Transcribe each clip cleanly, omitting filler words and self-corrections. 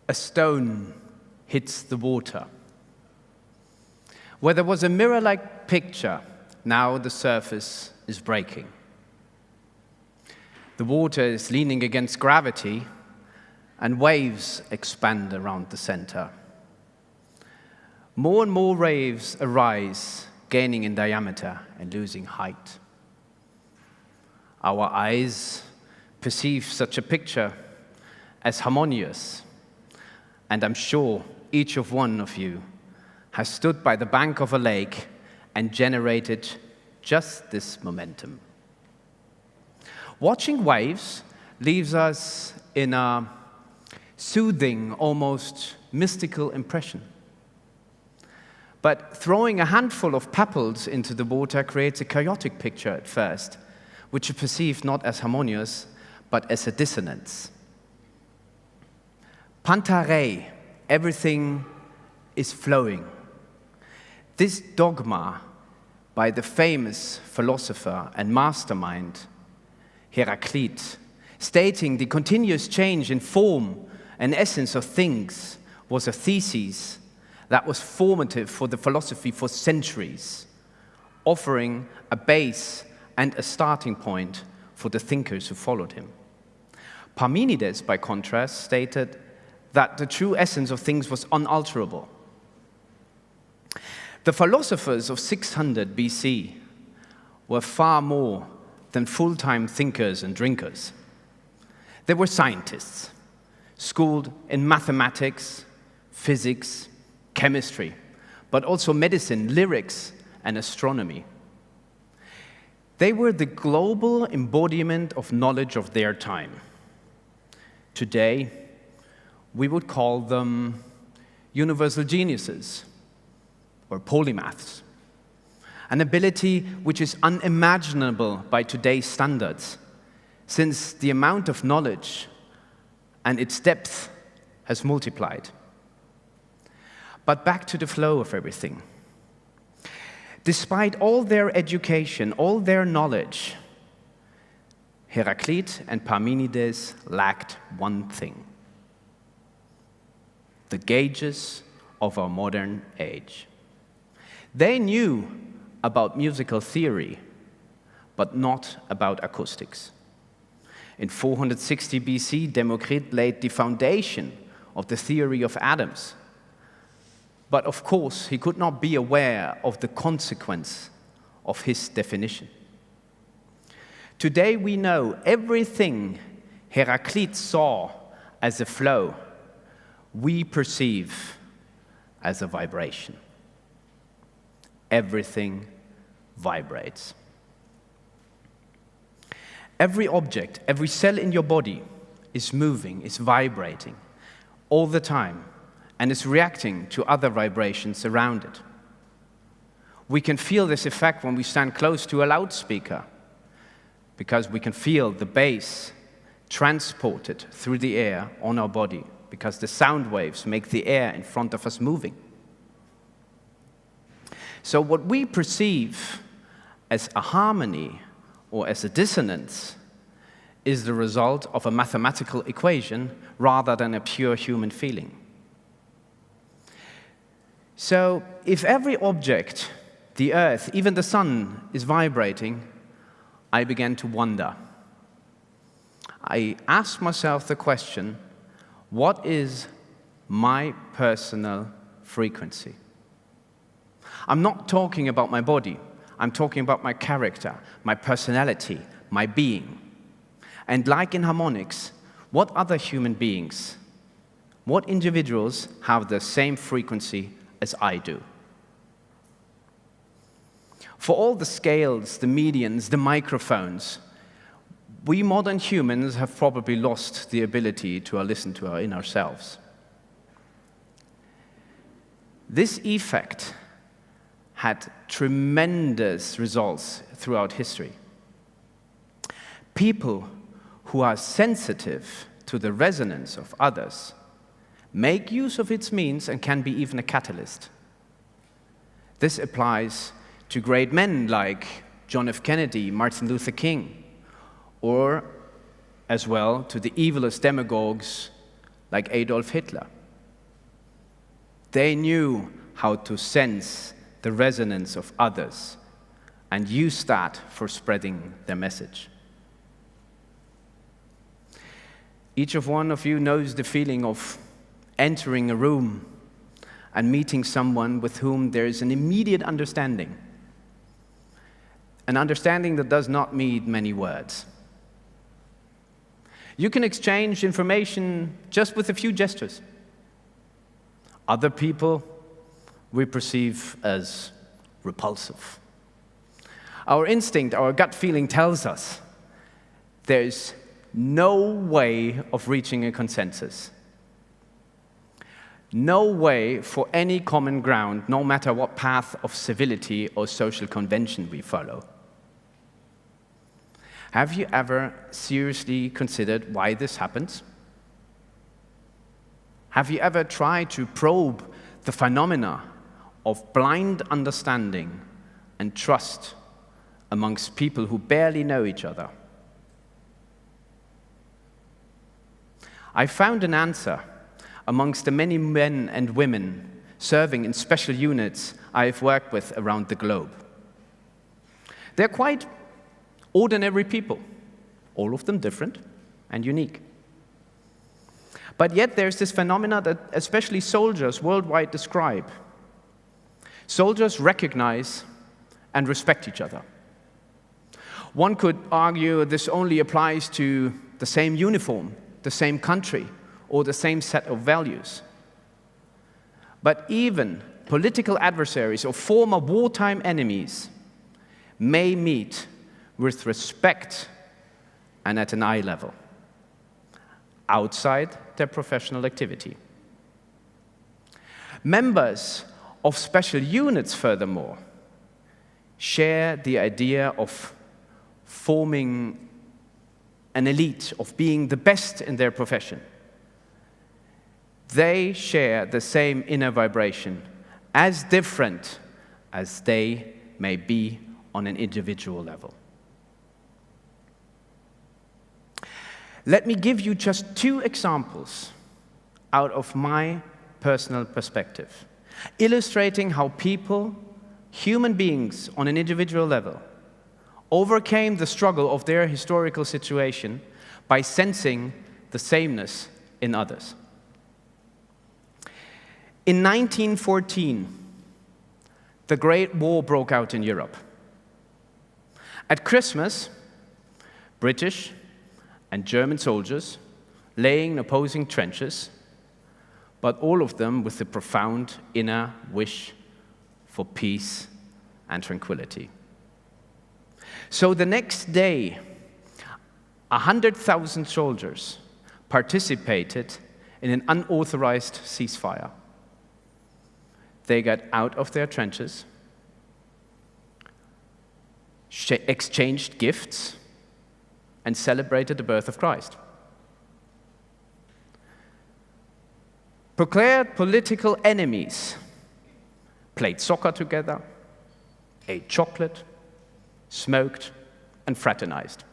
a stone hits the water. Where there was a mirror-like picture, now the surface is breaking. The water is leaning against gravity, and waves expand around the center. More and more waves arise, gaining in diameter and losing height. Our eyes perceive such a picture as harmonious, and I'm sure each one of you has stood by the bank of a lake and generated just this momentum. Watching waves leaves us in a soothing, almost mystical impression. But throwing a handful of pebbles into the water creates a chaotic picture at first, which is perceived not as harmonious, but as a dissonance. Pantarei, everything is flowing. This dogma by the famous philosopher and mastermind Heraclit, stating the continuous change in form and essence of things, was a thesis that was formative for the philosophy for centuries, offering a base and a starting point for the thinkers who followed him. Parmenides, by contrast, stated that the true essence of things was unalterable. The philosophers of 600 BC were far more than full-time thinkers and drinkers. They were scientists, schooled in mathematics, physics, chemistry, but also medicine, lyrics, and astronomy. They were the global embodiment of knowledge of their time. Today, we would call them universal geniuses or polymaths, an ability which is unimaginable by today's standards, since the amount of knowledge and its depth has multiplied. But back to the flow of everything. Despite all their education, all their knowledge, Heraclit and Parmenides lacked one thing: the gauges of our modern age. They knew about musical theory, but not about acoustics. In 460 BC, Democritus laid the foundation of the theory of atoms. But of course, he could not be aware of the consequence of his definition. Today we know everything Heraclit saw as a flow, we perceive as a vibration. Everything vibrates. Every object, every cell in your body is moving, is vibrating all the time, and is reacting to other vibrations around it. We can feel this effect when we stand close to a loudspeaker, because we can feel the bass transported through the air on our body, because the sound waves make the air in front of us moving. So what we perceive as a harmony or as a dissonance is the result of a mathematical equation rather than a pure human feeling. So if every object, the earth, even the sun, is vibrating, I began to wonder. I asked myself the question, what is my personal frequency? I'm not talking about my body. I'm talking about my character, my personality, my being. And like in harmonics, what other human beings, what individuals have the same frequency as I do? For all the scales, the medians, the microphones, we modern humans have probably lost the ability to listen to our inner selves. This effect had tremendous results throughout history. People who are sensitive to the resonance of others make use of its means and can be even a catalyst. This applies to great men like John F. Kennedy, Martin Luther King, or as well to the evilest demagogues like Adolf Hitler. They knew how to sense the resonance of others and use that for spreading their message. Each one of you knows the feeling of entering a room and meeting someone with whom there is an immediate understanding. An understanding that does not need many words. You can exchange information just with a few gestures. Other people we perceive as repulsive. Our instinct, our gut feeling tells us there's no way of reaching a consensus. No way for any common ground, no matter what path of civility or social convention we follow. Have you ever seriously considered why this happens? Have you ever tried to probe the phenomena of blind understanding and trust amongst people who barely know each other? I found an answer amongst the many men and women serving in special units I've worked with around the globe. They're quite ordinary people, all of them different and unique. But yet there's this phenomena that especially soldiers worldwide describe. Soldiers recognize and respect each other. One could argue this only applies to the same uniform, the same country, or the same set of values. But even political adversaries or former wartime enemies may meet with respect and at an eye level, outside their professional activity. Members of special units, furthermore, share the idea of forming an elite, of being the best in their profession. They share the same inner vibration, as different as they may be on an individual level. Let me give you just 2 examples out of my personal perspective, illustrating how people, human beings on an individual level, overcame the struggle of their historical situation by sensing the sameness in others. In 1914, the Great War broke out in Europe. At Christmas, British and German soldiers laying in opposing trenches, but all of them with a profound inner wish for peace and tranquility. So the next day, 100,000 soldiers participated in an unauthorized ceasefire. They got out of their trenches, exchanged gifts, and celebrated the birth of Christ. Declared political enemies played soccer together, ate chocolate, smoked, and fraternized.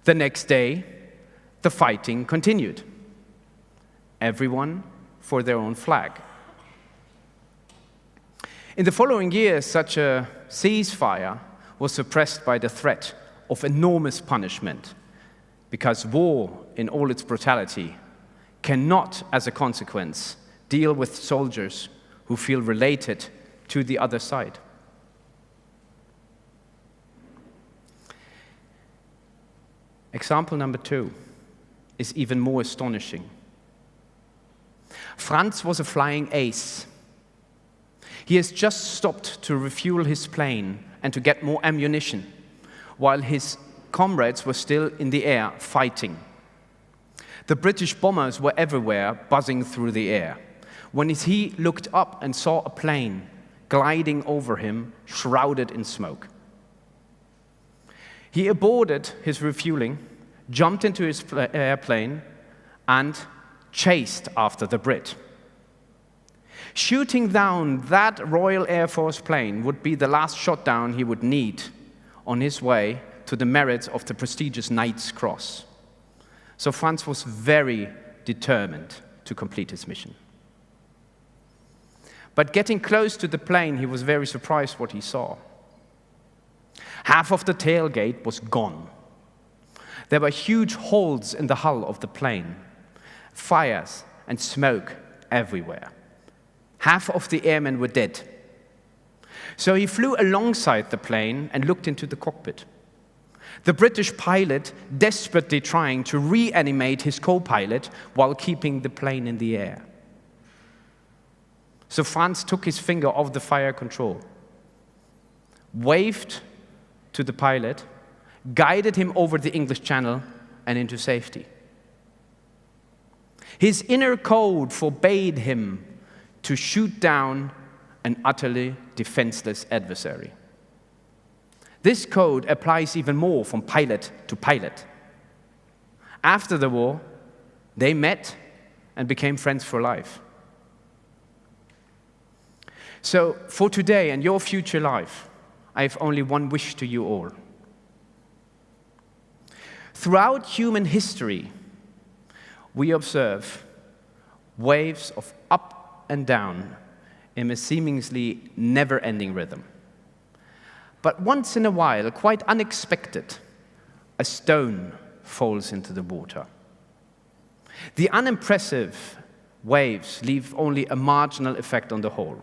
The next day, the fighting continued. Everyone for their own flag. In the following years, such a ceasefire was suppressed by the threat of enormous punishment, because war, in all its brutality, cannot, as a consequence, deal with soldiers who feel related to the other side. Example number 2 is even more astonishing. Franz was a flying ace. He has just stopped to refuel his plane and to get more ammunition, while his comrades were still in the air fighting. The British bombers were everywhere, buzzing through the air. When he looked up and saw a plane gliding over him, shrouded in smoke. He aborted his refueling, jumped into his airplane, and chased after the Brit. Shooting down that Royal Air Force plane would be the last shot down he would need on his way to the merits of the prestigious Knight's Cross. So Franz was very determined to complete his mission. But getting close to the plane, he was very surprised what he saw. Half of the tailgate was gone. There were huge holes in the hull of the plane, fires and smoke everywhere. Half of the airmen were dead. So he flew alongside the plane and looked into the cockpit. The British pilot desperately trying to reanimate his co-pilot while keeping the plane in the air. So Franz took his finger off the fire control, waved to the pilot, guided him over the English Channel and into safety. His inner code forbade him to shoot down an utterly defenseless adversary. This code applies even more from pilot to pilot. After the war, they met and became friends for life. So for today and your future life, I have only one wish to you all. Throughout human history, we observe waves of up and down in a seemingly never-ending rhythm. But once in a while, quite unexpected, a stone falls into the water. The unimpressive waves leave only a marginal effect on the whole.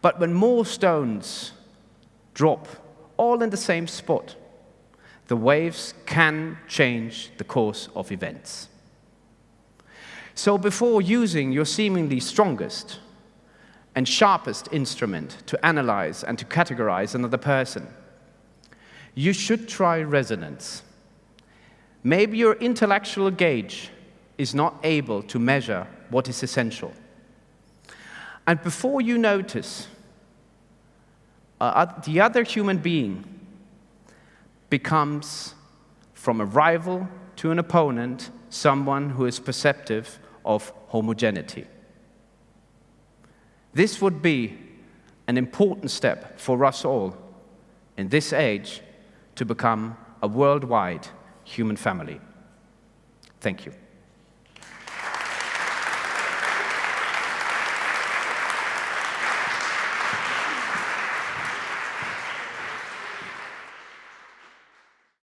But when more stones drop, all in the same spot, the waves can change the course of events. So before using your seemingly strongest and sharpest instrument to analyze and to categorize another person, you should try resonance. Maybe your intellectual gauge is not able to measure what is essential. And before you notice, the other human being becomes, from a rival to an opponent, someone who is perceptive of homogeneity. This would be an important step for us all in this age to become a worldwide human family. Thank you.